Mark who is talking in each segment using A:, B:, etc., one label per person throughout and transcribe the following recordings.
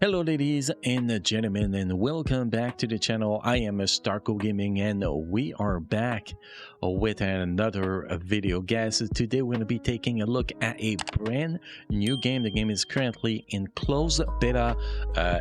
A: Hello ladies and gentlemen, and welcome back to the channel. I am Starco Gaming and we are back with another video. Guys, today we're going to be taking a look at a brand new game. The game is currently in closed beta.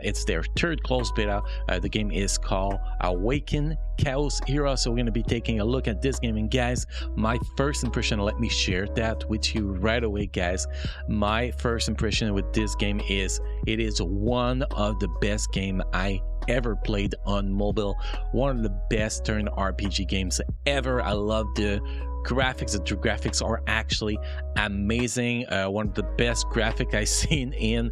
A: It's their third closed beta. The game is called Awaken Chaos Era. So we're going to be taking a look at this game, and guys, my first impression, let me share that with you right away. Guys, my first impression with this game is it is one of the best game I ever played on mobile. One of the best turn RPG games ever. I love the graphics. The graphics are actually amazing. One of the best graphics I've seen in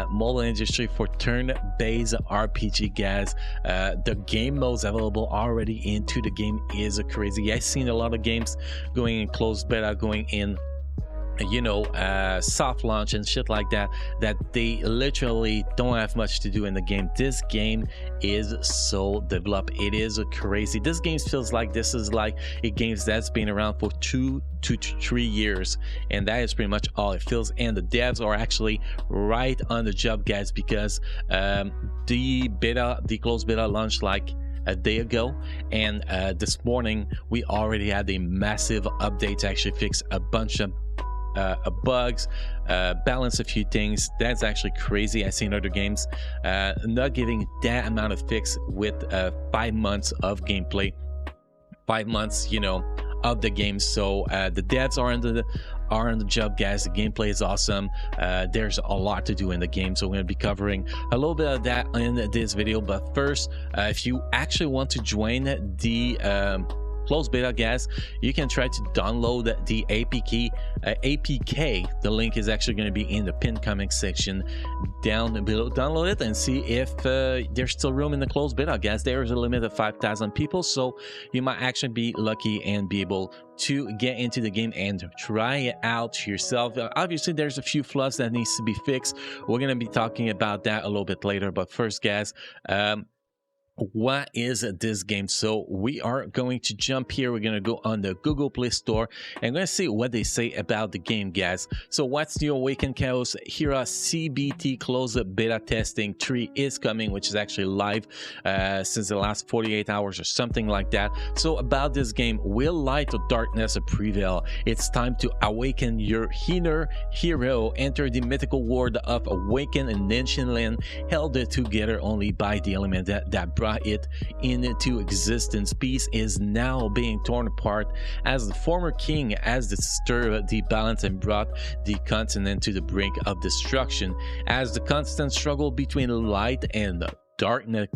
A: mobile industry for turn-based RPG, guys. The game modes available already into the game is crazy. I've seen a lot of games going in closed beta, going in soft launch and shit like that they literally don't have much to do in the game. This game is so developed. It is crazy. This game feels like this is like a game that's been around for 2 to 3 years, and that is pretty much all it feels. And the devs are actually right on the job, guys, because the closed beta launched like a day ago, and this morning we already had a massive update to actually fix a bunch of bugs, balance a few things. That's actually crazy. I've seen other games not giving that amount of fix with 5 months of gameplay, 5 months of the game. So the devs are on the job, guys. The gameplay is awesome. There's a lot to do in the game, so we're going to be covering a little bit of that in this video. But first, if you actually want to join the closed beta, guys, you can try to download the APK. The link is actually going to be in the pinned comment section down below. Download it and see if there's still room in the closed beta, guys. There is a limit of 5,000 people, so you might actually be lucky and be able to get into the game and try it out yourself. Obviously, there's a few flaws that needs to be fixed. We're going to be talking about that a little bit later, but first, guys, what is this game? So we are going to jump here. We're going to go on the Google Play Store and going to see what they say about the game, guys. So what's new? Awaken Chaos Era CBT closed beta testing 3 is coming, which is actually live since the last 48 hours or something like that. So about this game, will light or darkness prevail? It's time to awaken your inner hero. Enter the mythical world of Awaken, an ancient land held together only by the element that brought it into existence. Peace is now being torn apart as the former king has disturbed the balance and brought the continent to the brink of destruction. As the constant struggle between light and darkness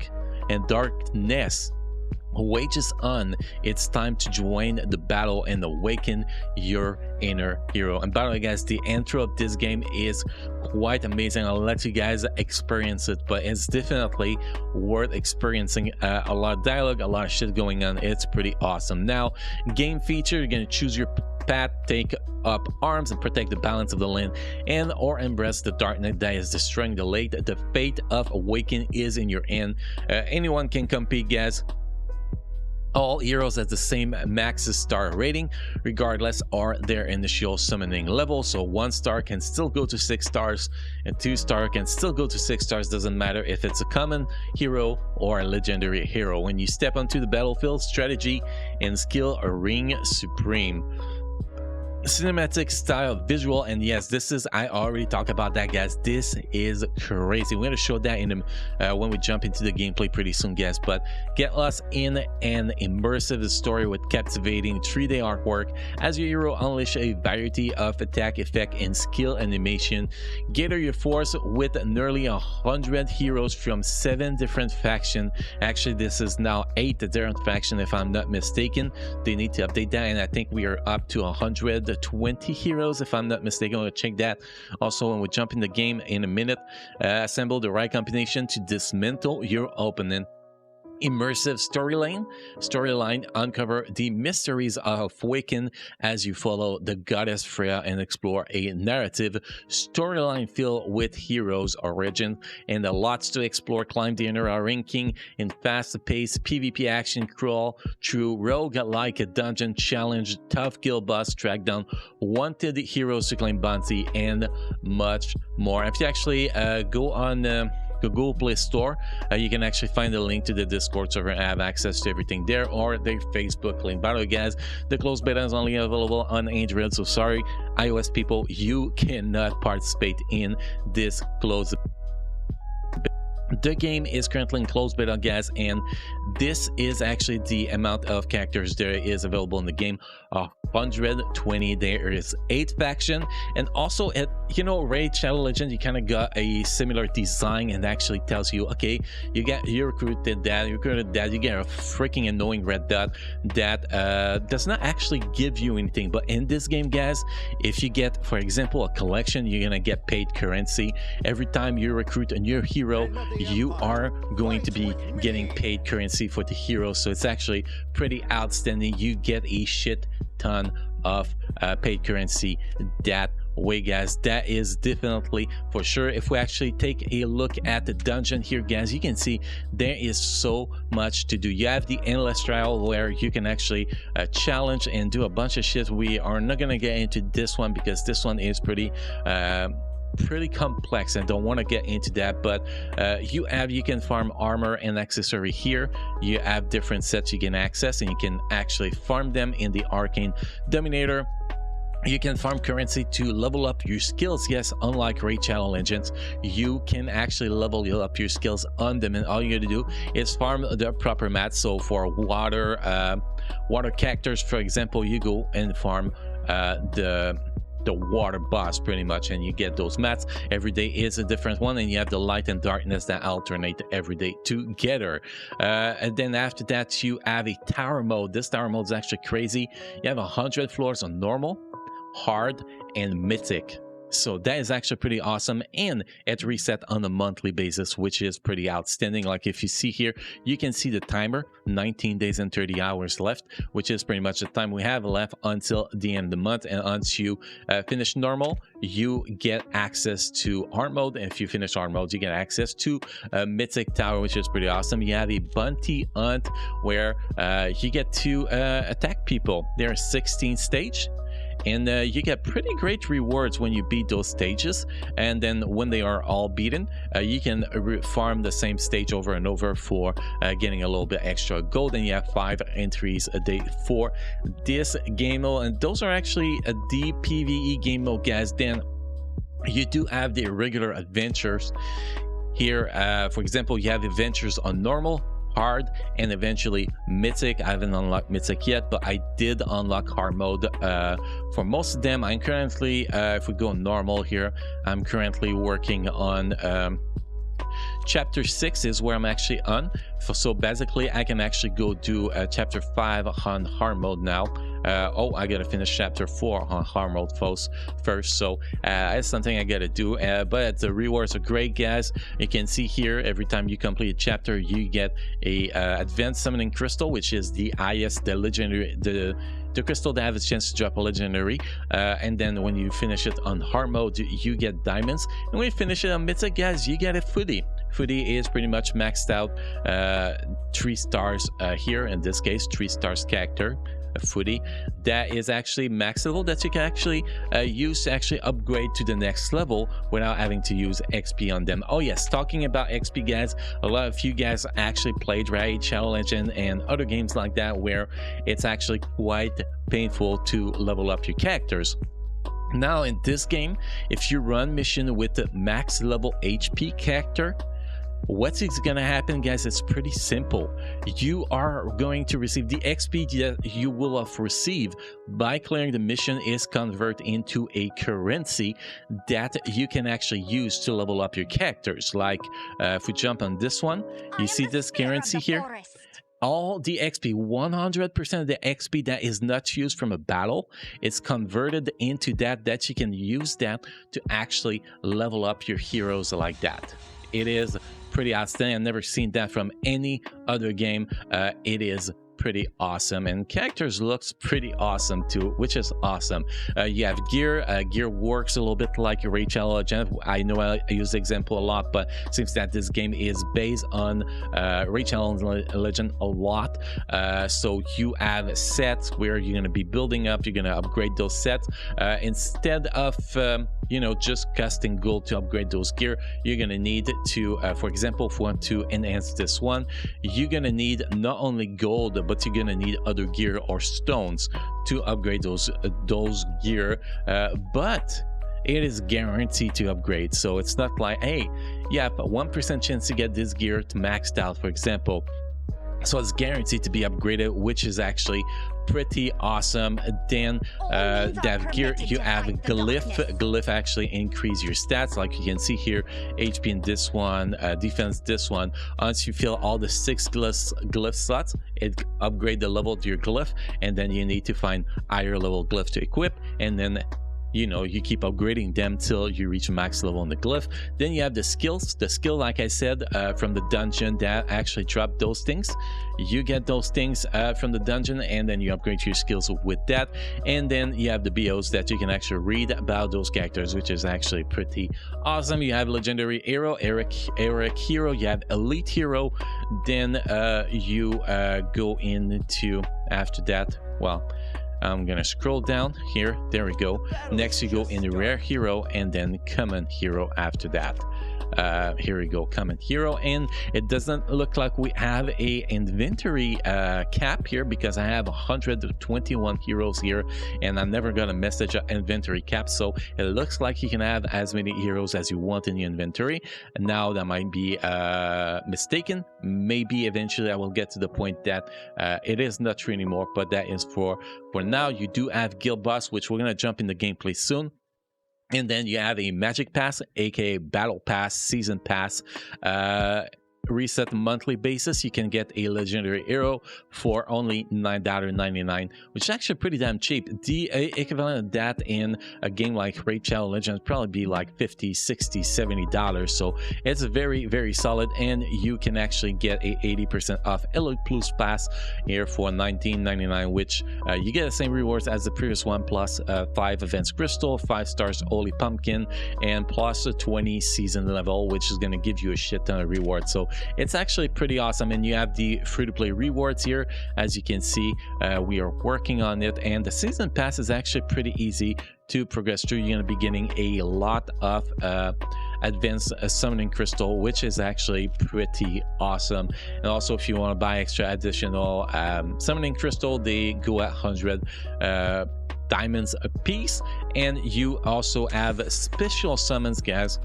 A: wages on, it's time to join the battle and awaken your inner hero. And by the way, guys, the intro of this game is quite amazing. I'll let you guys experience it, but it's definitely worth experiencing. A lot of dialogue, a lot of shit going on. It's pretty awesome. Now, game feature, you're gonna choose your path, take up arms and protect the balance of the land, and or embrace the darkness that is destroying the light. The fate of Awaken is in your hand. Anyone can compete, guys. All heroes at the same max star rating, regardless are their initial summoning level. So 1 star can still go to 6 stars, and 2 star can still go to 6 stars. Doesn't matter if it's a common hero or a legendary hero. When you step onto the battlefield, strategy and skill ring supreme. Cinematic style visual, and yes, this is, I already talked about that, guys. This is crazy. We're going to show that in when we jump into the gameplay pretty soon, guys. But get lost in an immersive story with captivating 3D artwork as your hero unleash a variety of attack, effect, and skill animation. Gather your force with nearly 100 heroes from 7 different factions. Actually, this is now 8 different factions, if I'm not mistaken. They need to update that, and I think we are up to 120 heroes, if I'm not mistaken. I'll check that also when we jump in the game in a minute. Assemble the right combination to dismantle your opponent. Immersive storyline, uncover the mysteries of Awaken as you follow the goddess Freya and explore a narrative storyline filled with heroes' origin and lots to explore. Climb the inner ranking in fast-paced PvP action, crawl through rogue-like dungeon challenge, tough kill boss, track down wanted heroes to claim bounty, and much more. If you actually go Google Play Store. You can actually find the link to the Discord server and have access to everything there, or their Facebook link. By the way, guys, the closed beta is only available on Android, so sorry, iOS people, you cannot participate in this closed. The game is currently in closed beta, guys, and this is actually the amount of characters there is available in the game. 120. There is 8 faction, and also at, you know, Raid Shadow Legends, you kind of got a similar design, and actually tells you, okay, you recruited that, you get a freaking annoying red dot that does not actually give you anything. But in this game, guys, if you get, for example, a collection, you're gonna get paid currency every time you recruit a new hero. You are going to be getting paid currency for the hero, so it's actually pretty outstanding. You get a shit ton of paid currency that way, guys. That is definitely for sure. If we actually take a look at the dungeon here, guys, you can see there is so much to do. You have the endless trial where you can actually challenge and do a bunch of shit. We are not gonna get into this one because this one is pretty complex and don't want to get into that. But you can farm armor and accessory here. You have different sets you can access, and you can actually farm them in the Arcane Dominator. You can farm currency to level up your skills. Yes, unlike Raid Shadow Legends, you can actually level up your skills on them, and all you gotta do is farm the proper mats. So for water characters, for example, you go and farm the water boss pretty much, and you get those mats. Every day is a different one, and you have the light and darkness that alternate every day together. And then after that, you have a tower mode. This tower mode is actually crazy. You have 100 floors on normal, hard, and mythic. So that is actually pretty awesome, and it reset on a monthly basis, which is pretty outstanding. Like if you see here, you can see the timer, 19 days and 30 hours left, which is pretty much the time we have left until the end of the month. And once you finish normal, you get access to hard mode, and if you finish hard mode, you get access to mythic tower, which is pretty awesome. You have a bounty hunt where you get to attack people. There are 16 stages, and you get pretty great rewards when you beat those stages. And then when they are all beaten, you can farm the same stage over and over for getting a little bit extra gold. And you have 5 entries a day for this game mode, and those are actually the PvE game mode, guys. Then you do have the regular adventures here. For example, you have adventures on normal, hard, and eventually mythic. I haven't unlocked mythic yet, but I did unlock hard mode for most of them. I'm currently, if we go normal here, I'm currently working on chapter 6 is where I'm actually on. So basically I can actually go do chapter 5 on hard mode now. I gotta finish chapter 4 on hard mode first, so that's something I gotta do. But the rewards are great, guys. You can see here, every time you complete a chapter, you get a advanced summoning crystal, which is the highest, the legendary, the crystal that has a chance to drop a legendary. And then when you finish it on hard mode, you get diamonds, and when you finish it on mythic, guys, you get a footy. Footy is pretty much maxed out, 3 stars here, in this case 3 stars character. A footy that is actually max level, that you can actually use to actually upgrade to the next level without having to use XP on them. Oh yes, talking about XP, guys, a lot of you guys actually played Raid Shadow Legends and other games like that where it's actually quite painful to level up your characters. Now in this game, if you run mission with the max level HP character, what's gonna happen, guys? It's pretty simple. You are going to receive the XP that you will have received by clearing the mission is converted into a currency that you can actually use to level up your characters. Like if we jump on this one, you see this currency here. All the XP, 100% of the XP that is not used from a battle, is converted into that you can use that to actually level up your heroes like that. It is pretty outstanding. I've never seen that from any other game. It is pretty awesome, and characters looks pretty awesome too, which is awesome. You have gear. Gear works a little bit like Rachel Legend. I know I use the example a lot, but it seems that this game is based on Rachel Legend a lot. So you have sets where you're going to be building up, you're going to upgrade those sets instead of you know, just casting gold to upgrade those gear. You're going to need to for example, if you want to enhance this one, you're going to need not only gold, but you're going to need other gear or stones to upgrade those gear, but it is guaranteed to upgrade. So it's not like, hey, you have a 1% chance to get this gear to maxed out, for example. So it's guaranteed to be upgraded, which is actually pretty awesome. Then that gear, you have glyph actually increase your stats, like you can see here, HP in this one, defense this one. Once you fill all the 6 glyph slots, it upgrade the level to your glyph, and then you need to find higher level glyph to equip, and then you know, you keep upgrading them till you reach max level on the glyph. Then you have the skills. The skill, like I said, from the dungeon that actually drop those things. You get those things from the dungeon, and then you upgrade your skills with that. And then you have the BOs that you can actually read about those characters, which is actually pretty awesome. You have legendary hero, Eric hero. You have elite hero. Then you go into, after that, well, I'm gonna scroll down here. There we go. Next you go in rare hero, and then common hero after that. Here we go, common hero, and it doesn't look like we have a inventory cap here, because I have 121 heroes here, and I'm never gonna message an inventory cap. So it looks like you can have as many heroes as you want in your inventory. And now that might be mistaken. Maybe eventually I will get to the point that it is not true anymore, but that is for now. You do have guild boss, which we're gonna jump in the gameplay soon. And then you have a magic pass, aka battle pass, season pass, reset monthly basis. You can get a legendary hero for only $9.99, which is actually pretty damn cheap. The equivalent of that in a game like Raid Shadow Legends would probably be like $50, $60, $70. So it's very, very solid, and you can actually get a 80% off Elite Plus pass here for $19.99, which you get the same rewards as the previous one, plus 5 events crystal, 5 stars holy pumpkin, and plus a 20 season level, which is going to give you a shit ton of rewards. So it's actually pretty awesome. And you have the free-to-play rewards here. As you can see, we are working on it, and the season pass is actually pretty easy to progress through. You're going to be getting a lot of advanced summoning crystal, which is actually pretty awesome. And also, if you want to buy extra additional summoning crystal, they go at 100 diamonds a piece. And you also have special summons, guys.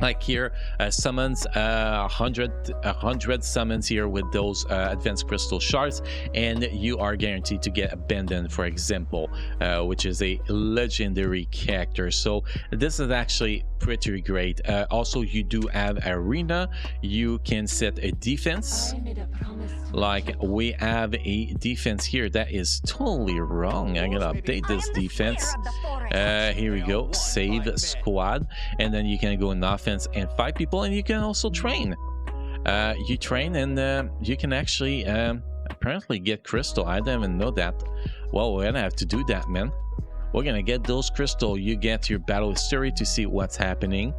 A: Like here, summons 100 summons here with those advanced crystal shards, and you are guaranteed to get abandoned, for example, which is a legendary character. So this is actually pretty great. Also, you do have arena. You can set a defense. Like we have a defense here that is totally wrong. I'm gonna update this defense. Here we go, save squad, and then you can go in offense and fight people, and you can also train. You train, and you can actually apparently get crystal. I didn't even know that. Well, we're gonna have to do that, man. We're gonna get those crystal. You get your battle history to see what's happening.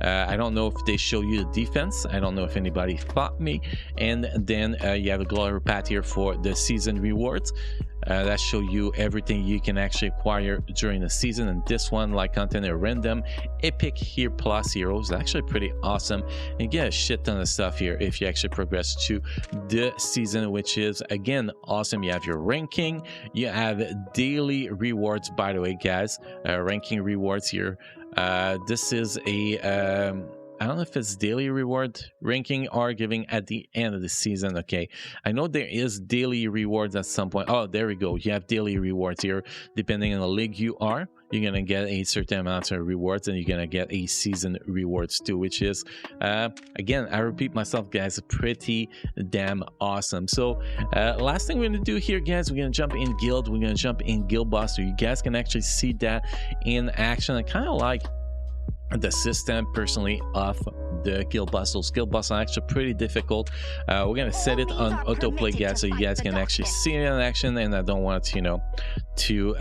A: I don't know if they show you the defense. I don't know if anybody fought me. And then you have a glory path here for the season rewards. That show you everything you can actually acquire during the season. And this one, like content or random, epic here plus heroes, actually pretty awesome. And you get a shit ton of stuff here if you actually progress to the season, which is again awesome. You have your ranking, you have daily rewards, by the way, guys. Ranking rewards here. This is a I don't know if it's daily reward ranking or giving at the end of the season. Okay, I know there is daily rewards at some point. Oh, there we go. You have daily rewards here. Depending on the league you are, you're gonna get a certain amount of rewards, and you're gonna get a season rewards too, which is again, I repeat myself, guys, pretty damn awesome. So last thing we're gonna do here, guys, we're gonna jump in guild. We're gonna jump in guild boss, so you guys can actually see that in action. I kind of like the system personally of the guild boss. Those guild boss are actually pretty difficult. We're gonna set it on autoplay, guys, so you guys can actually see it in action, and I don't want you know to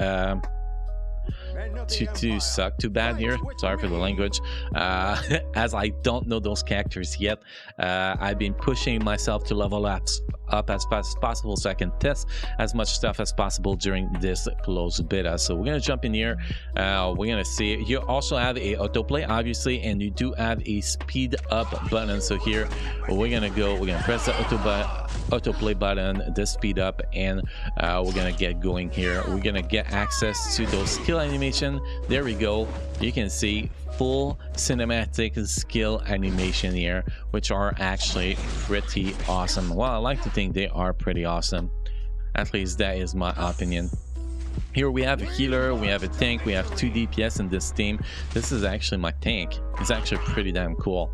A: suck too bad here. Sorry for the language. As I don't know those characters yet, I've been pushing myself to level up as fast as possible so I can test as much stuff as possible during this closed beta. So we're gonna jump in here. We're gonna see you also have a autoplay, obviously, and you do have a speed up button. So here we're gonna press the autoplay button, the speed up, and we're gonna get going here. We're gonna get access to those skill animation. There we go. You can see full cinematic skill animation here, which are actually pretty awesome. Well, I like to think they are pretty awesome. At least that is my opinion. Here we have a healer, we have a tank, we have 2 DPS in this team. This is actually my tank. It's actually pretty damn cool.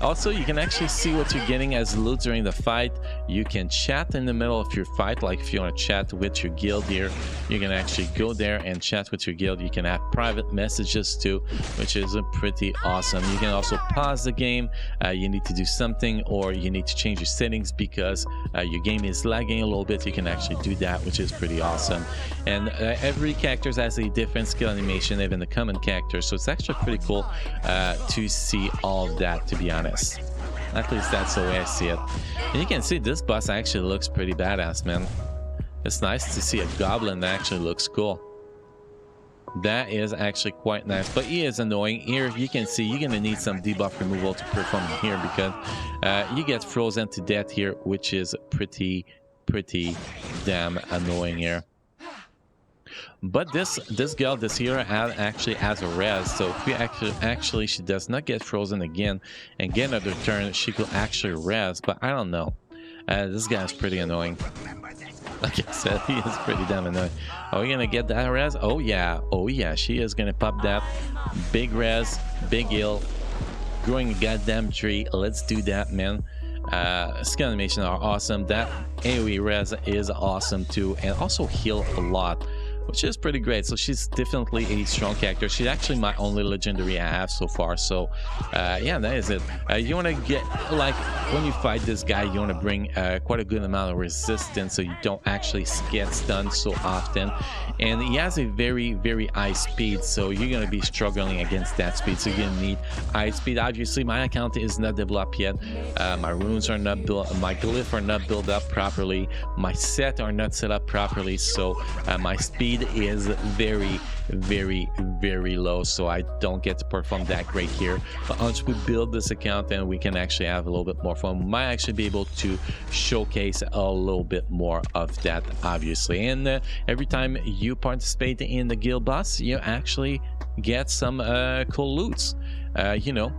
A: Also, you can actually see what you're getting as loot during the fight. You can chat in the middle of your fight, like if you want to chat with your guild here, you can actually go there and chat with your guild. You can have private messages too, which is pretty awesome. You can also pause the game. You need to do something, or you need to change your settings because your game is lagging a little bit. You can actually do that, which is pretty awesome. And every character has a different skill animation, even the common character, so it's actually pretty cool to see all of that, to be honest. At least that's the way I see it. And you can see this boss actually looks pretty badass, man. It's nice to see a goblin that actually looks cool. That is actually quite nice, but he is annoying. Here you can see you're gonna need some debuff removal to perform here, because you get frozen to death here, which is pretty damn annoying here. But this girl, this hero, actually has a res, so if we actually she does not get frozen again and get another turn, she could actually res. But I don't know. This guy's pretty annoying. Like I said, he is pretty damn annoying. Are we gonna get that res? Oh yeah, she is gonna pop that big res, big heal, growing a goddamn tree. Let's do that, man. Skill animation are awesome. That AoE res is awesome too, and also heal a lot, which is pretty great. So she's definitely a strong character. She's actually my only legendary I have so far. So yeah, that is it. You want to get, like, when you fight this guy, you want to bring quite a good amount of resistance so you don't actually get stunned so often. And he has a very high speed, so you're going to be struggling against that speed. So you're going to need high speed. Obviously, my account is not developed yet. My runes are not built, my glyph are not built up properly, my set are not set up properly, so my speed is very low, so I don't get to perform that great here. But once we build this account, then we can actually have a little bit more fun. We might actually be able to showcase a little bit more of that, obviously. And every time you participate in the guild boss, you actually get some cool loots, you know,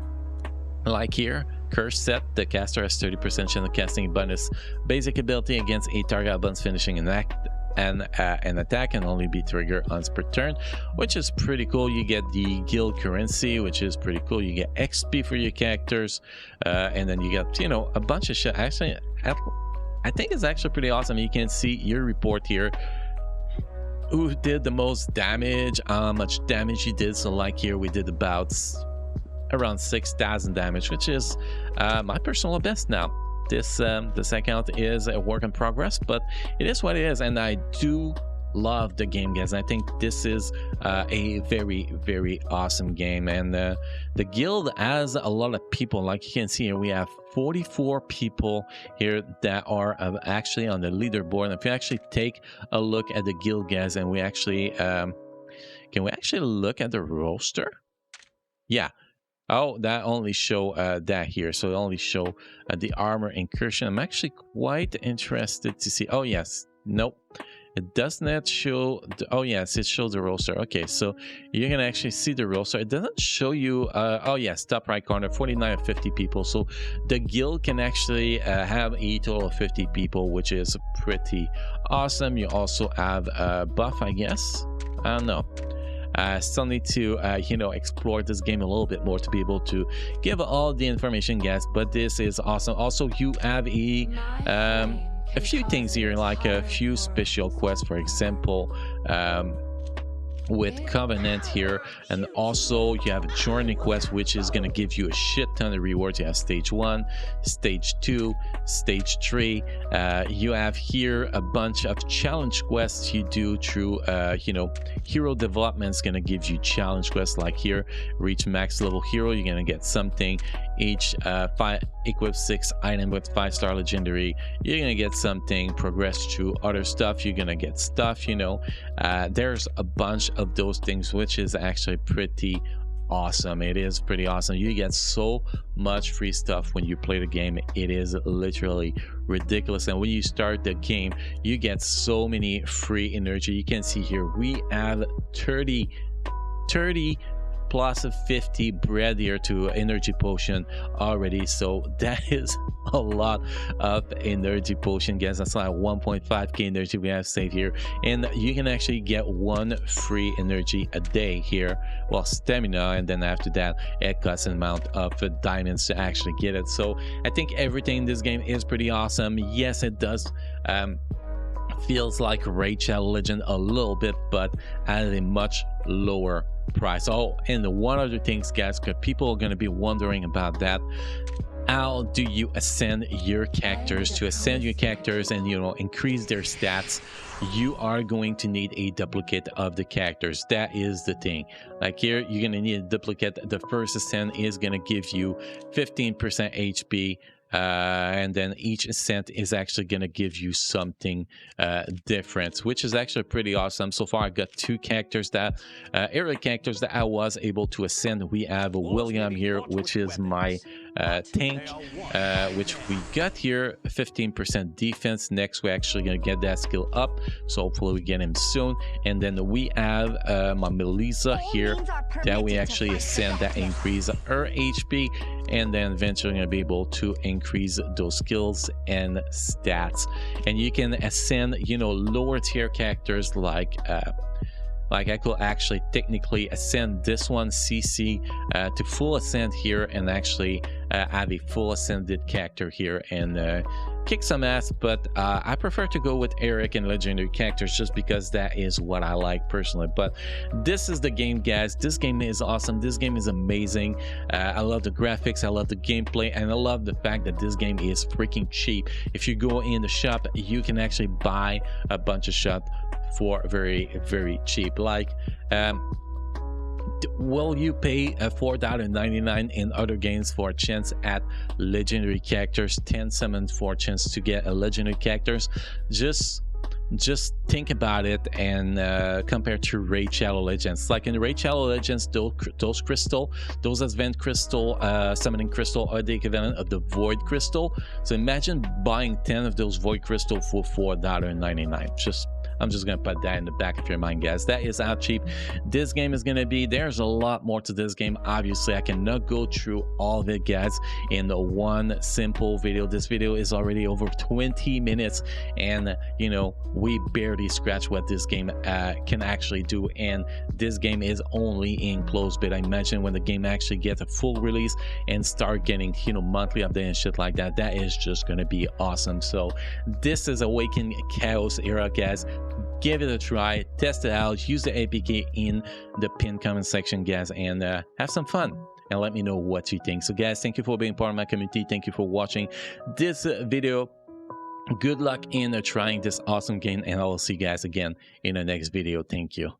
A: like here. Curse set, the caster has 30% chance of casting bonus basic ability against a target upon finishing an act, and an attack can only be triggered once per turn, which is pretty cool. You get the guild currency, which is pretty cool. You get XP for your characters, and then you get, you know, a bunch of shit. Actually, I think it's actually pretty awesome. You can see your report here, who did the most damage, how much damage you did. So like here we did about around 6,000 damage, which is my personal best now. This account is a work in progress, but it is what it is, and I do love the game, guys. I think this is a very awesome game, and the guild has a lot of people. Like you can see here, we have 44 people here that are actually on the leaderboard. And if you actually take a look at the guild, guys, and we actually can we actually look at the roster? Yeah. Oh, that only show that here, so it only show the armor incursion. I'm actually quite interested to see. Oh yes, nope, it does not show oh yes, it shows the roster. Okay, so you can actually see the roster. It doesn't show you oh yes, top right corner, 49 of 50 people. So the guild can actually have a total of 50 people, which is pretty awesome. You also have a buff, I guess. I don't know. Still need to you know, explore this game a little bit more to be able to give all the information, guys, but this is awesome. Also, you have a few things here, like a few special quests. For example, with Covenant here, and also you have a journey quest, which is going to give you a shit ton of rewards. You have stage 1, stage 2, stage 3. You have here a bunch of challenge quests you do through you know, hero development is going to give you challenge quests, like here, reach max level hero, you're going to get something. Each equip 6 item with 5-star legendary, you're gonna get something. Progress through other stuff, you're gonna get stuff, you know. There's a bunch of those things, which is actually pretty awesome. It is pretty awesome. You get so much free stuff when you play the game. It is literally ridiculous. And when you start the game, you get so many free energy. You can see here we have 30 plus 50 bread here to energy potion already, so that is a lot of energy potion, guys. That's like 1.5k energy we have saved here, and you can actually get 1 free energy a day here, well, stamina, and then after that it costs an amount of diamonds to actually get it. So I think everything in this game is pretty awesome. Yes, it does feels like Raid Shadow Legend a little bit, but at a much lower price. Oh, and one other things, guys, because people are going to be wondering about that. How do you ascend your characters? To ascend your characters and, you know, increase their stats, you are going to need a duplicate of the characters. That is the thing. Like here, you're going to need a duplicate. The first ascent is going to give you 15% HP. And then each ascent is actually going to give you something different, which is actually pretty awesome. So far I got 2 characters that area characters that I was able to ascend. We have William here, which is my tank, which we got here 15% defense. Next we're actually going to get that skill up, so hopefully we get him soon. And then we have my Melissa here that we actually ascend, that increase her HP, and then eventually going to be able to increase those skills and stats. And you can ascend, you know, lower tier characters like I could actually technically ascend this one, CC, to full ascent here, and actually have a full ascended character here and kick some ass. But I prefer to go with Eric and legendary characters just because that is what I like personally. But this is the game, guys. This game is awesome. This game is amazing. I love the graphics, I love the gameplay, and I love the fact that this game is freaking cheap. If you go in the shop, you can actually buy a bunch of stuff for very, very cheap. Like will you pay $4.99 in other games for a chance at legendary characters, 10 summons for a chance to get a legendary characters? Just think about it and compare to Raid Shadow Legends. Like in Raid Shadow Legends, those crystal, those advanced crystal, summoning crystal, are the equivalent of the void crystal. So imagine buying 10 of those void crystal for $4.99. I'm just gonna put that in the back of your mind, guys. That is how cheap this game is gonna be. There's a lot more to this game. Obviously, I cannot go through all of it, guys, in the one simple video. This video is already over 20 minutes, and you know, we barely scratch what this game can actually do. And this game is only in closed beta. I imagine when the game actually gets a full release and start getting, you know, monthly update and shit like that, that is just gonna be awesome. So this is Awaken Chaos Era, guys. Give it a try, test it out, use the APK in the pinned comment section, guys, and have some fun and let me know what you think. So guys, thank you for being part of my community. Thank you for watching this video. Good luck in trying this awesome game, and I will see you guys again in the next video. Thank you.